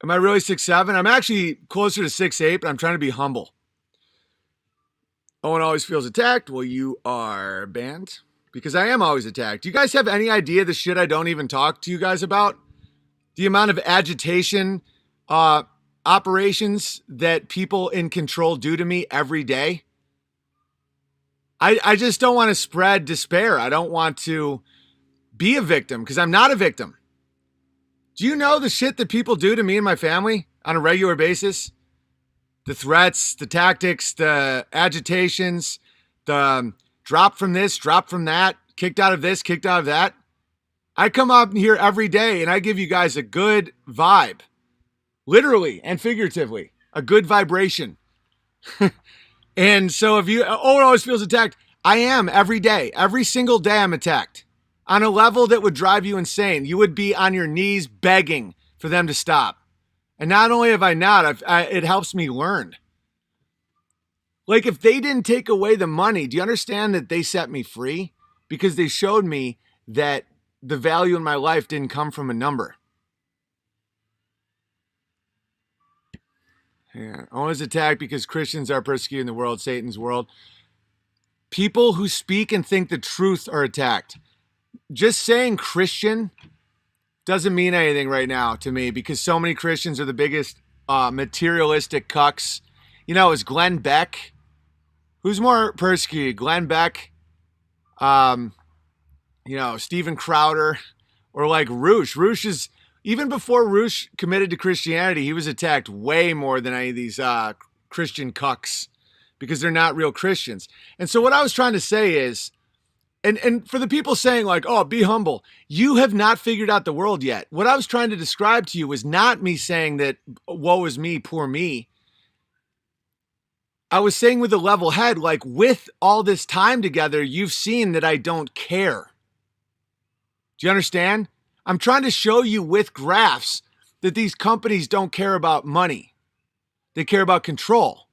Am I really 6'7"? I'm actually closer to 6'8", but I'm trying to be humble. Owen always feels attacked. Well, you are banned because I am always attacked. Do you guys have any idea the shit I don't even talk to you guys about? The amount of agitation, uh, operations that people in control do to me every day. I just don't want to spread despair. I don't want to be a victim because I'm not a victim. Do you know the shit that people do to me and my family on a regular basis? The threats, the tactics, the agitations, the drop from this, drop from that, kicked out of this, kicked out of that. I come up here every day and I give you guys a good vibe, literally and figuratively, a good vibration. And so if you, oh, it always feels attacked. I am every day, every single day I'm attacked on a level that would drive you insane. You would be on your knees begging for them to stop. And not only have I not, it helps me learn. Like if they didn't take away the money, do you understand that they set me free? Because they showed me that the value in my life didn't come from a number. Yeah. I was attacked because Christians are persecuted in the world, Satan's world. People who speak and think the truth are attacked. Just saying Christian doesn't mean anything right now to me because so many Christians are the biggest materialistic cucks. You know, is Glenn Beck? Who's more persecuted, Glenn Beck, um, Steven Crowder, or like Roosh? Roosh is, even before Roosh committed to Christianity, he was attacked way more than any of these Christian cucks because they're not real Christians. And so what I was trying to say is, and for the people saying like, oh, be humble, you have not figured out the world yet. What I was trying to describe to you was not me saying that woe is me, poor me. I was saying with a level head, like with all this time together, you've seen that I don't care. Do you understand? I'm trying to show you with graphs that these companies don't care about money. They care about control.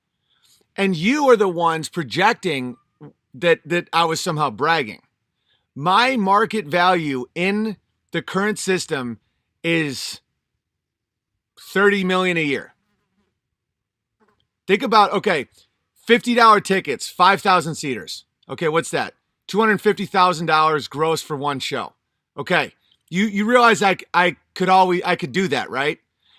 And you are the ones projecting that I was somehow bragging. My market value in the current system is 30 million a year. Think about, okay, $50 tickets, 5,000 seaters. Okay, what's that? $250,000 gross for one show. Okay, you realize I could do that, right?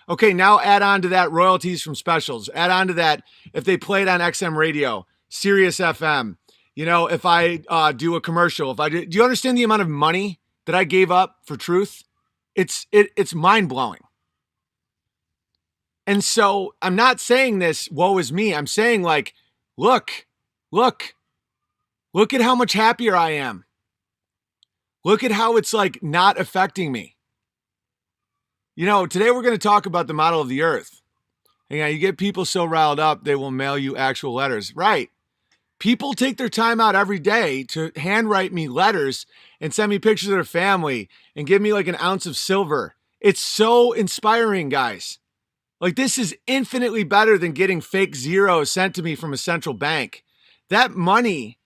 Okay, now add on to that royalties from specials. Add on to that if they play it on XM radio, Sirius FM. You know, if I do a commercial, do you understand the amount of money that I gave up for truth? It's mind blowing. And so I'm not saying this, woe is me. I'm saying like, look, look, look at how much happier I am. Look at how it's like not affecting me. You know, today we're going to talk about the model of the earth. You know, you get people so riled up, they will mail you actual letters. Right. People take their time out every day to handwrite me letters and send me pictures of their family and give me like an ounce of silver. It's so inspiring, guys. Like this is infinitely better than getting fake zeros sent to me from a central bank. That money,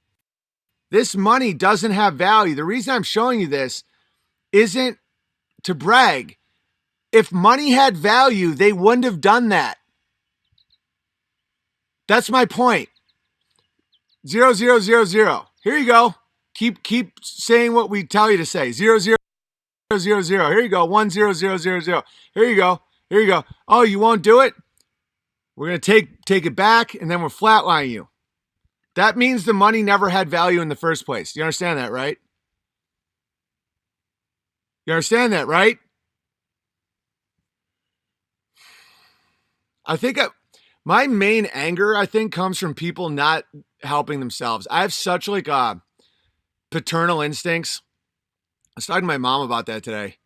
this money doesn't have value. The reason I'm showing you this isn't to brag. If money had value, they wouldn't have done that. That's my point. 0000. Here you go. Keep saying what we tell you to say. 0000. Here you go. 10000. Here you go. Here you go. Oh, you won't do it? We're going to take it back and then we'll flatline you. That means the money never had value in the first place. You understand that, right? You understand that, right? I think my main anger, I think, comes from people not helping themselves. I have such like paternal instincts. I was talking to my mom about that today.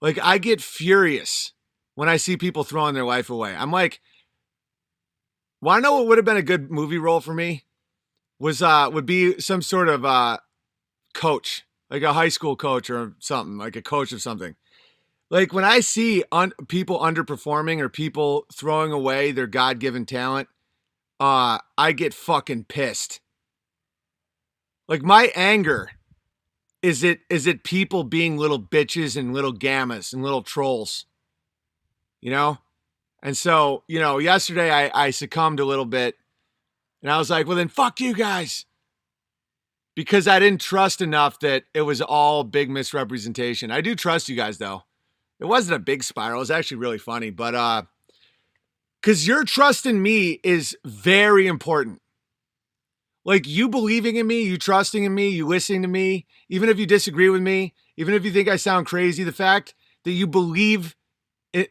Like I get furious when I see people throwing their life away. I'm like, want to know what would have been a good movie role for me? Would be some sort of coach, like a high school coach or something, like a coach of something. Like when I see people underperforming or people throwing away their God-given talent, I get fucking pissed. Like my anger is it people being little bitches and little gammas and little trolls, you know? And so, yesterday I succumbed a little bit and I was like, well, then fuck you guys. Because I didn't trust enough that it was all big misrepresentation. I do trust you guys though. It wasn't a big spiral. It was actually really funny, but because your trust in me is very important. Like you believing in me, you trusting in me, you listening to me, even if you disagree with me, even if you think I sound crazy, the fact that you believe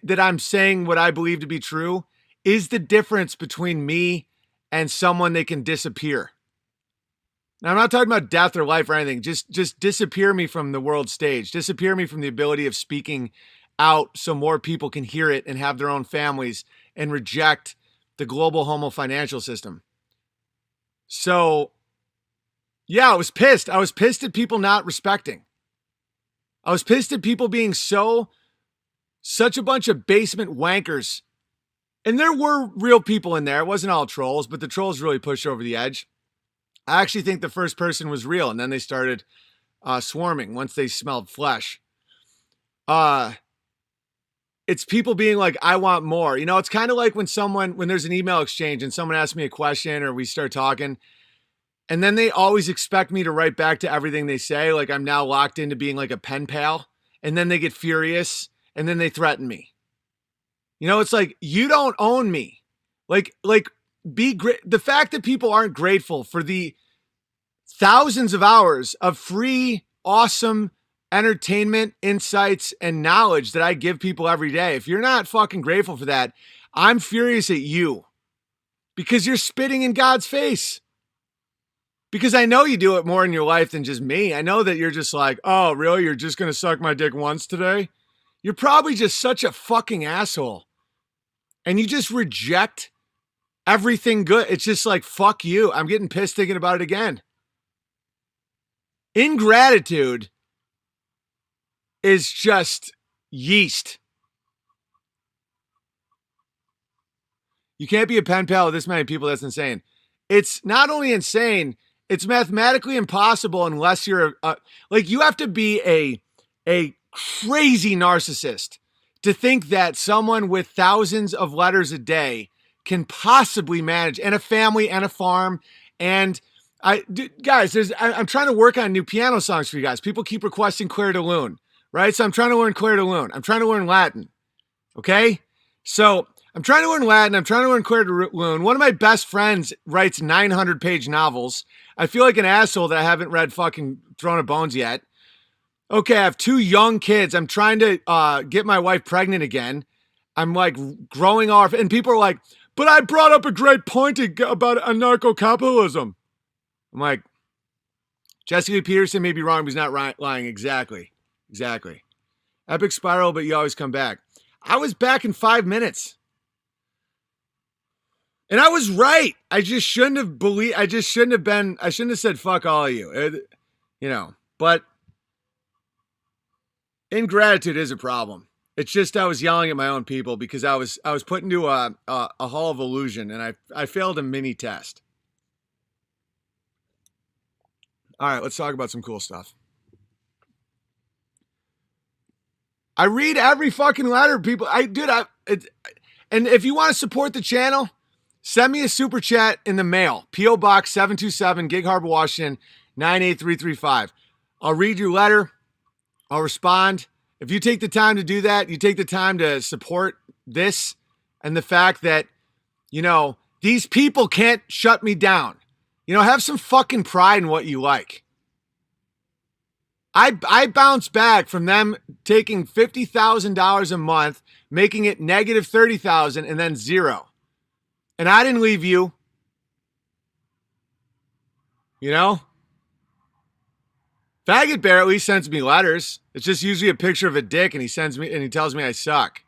that I'm saying what I believe to be true is the difference between me and someone that can disappear. Now, I'm not talking about death or life or anything. Just disappear me from the world stage. Disappear me from the ability of speaking out so more people can hear it and have their own families and reject the global homo financial system. So, yeah, I was pissed. I was pissed at people not respecting. I was pissed at people being such a bunch of basement wankers. And there were real people in there. It wasn't all trolls, but the trolls really pushed over the edge. I actually think the first person was real, and then they started swarming once they smelled flesh. It's people being like, I want more. It's kind of like when there's an email exchange and someone asks me a question or we start talking, and then they always expect me to write back to everything they say. Like I'm now locked into being like a pen pal, and then they get furious and then they threaten me. It's like, you don't own me. Like be great. The fact that people aren't grateful for the thousands of hours of free, awesome entertainment, insights, and knowledge that I give people every day. If you're not fucking grateful for that, I'm furious at you because you're spitting in God's face. Because I know you do it more in your life than just me. I know that you're just like, oh, really? You're just going to suck my dick once today? You're probably just such a fucking asshole. And you just reject everything good. It's just like, fuck you. I'm getting pissed thinking about it again. Ingratitude is just yeast. You can't be a pen pal with this many people. That's insane. It's not only insane, it's mathematically impossible unless you're you have to be a crazy narcissist to think that someone with thousands of letters a day can possibly manage, and a family and a farm. And guys, I'm trying to work on new piano songs for you guys. People keep requesting Clair de Lune, right? So I'm trying to learn Clair de Lune. I'm trying to learn Latin. Okay? So I'm trying to learn Latin. I'm trying to learn Clair de Lune. One of my best friends writes 900-page novels. I feel like an asshole that I haven't read fucking Throne of Bones yet. Okay, I have 2 young kids. I'm trying to get my wife pregnant again. I'm like growing off, and people are like, but I brought up a great point about anarcho-capitalism. I'm like, Jesse Lee Peterson may be wrong, but he's not lying. Exactly. Epic spiral, but you always come back. I was back in 5 minutes. And I was right. I shouldn't have said fuck all of you. But ingratitude is a problem. It's just I was yelling at my own people because I was put into a hall of illusion, and I failed a mini test. All right, let's talk about some cool stuff. I read every fucking letter, people. And if you want to support the channel, send me a super chat in the mail. P.O. Box 727, Gig Harbor, Washington, 98335. I'll read your letter. I'll respond. If you take the time to do that, you take the time to support this and the fact that, these people can't shut me down. Have some fucking pride in what you like. I bounced back from them taking $50,000 a month, making it negative $30,000 and then zero. And I didn't leave you. Faggot Bear at least sends me letters. It's just usually a picture of a dick, and he tells me I suck.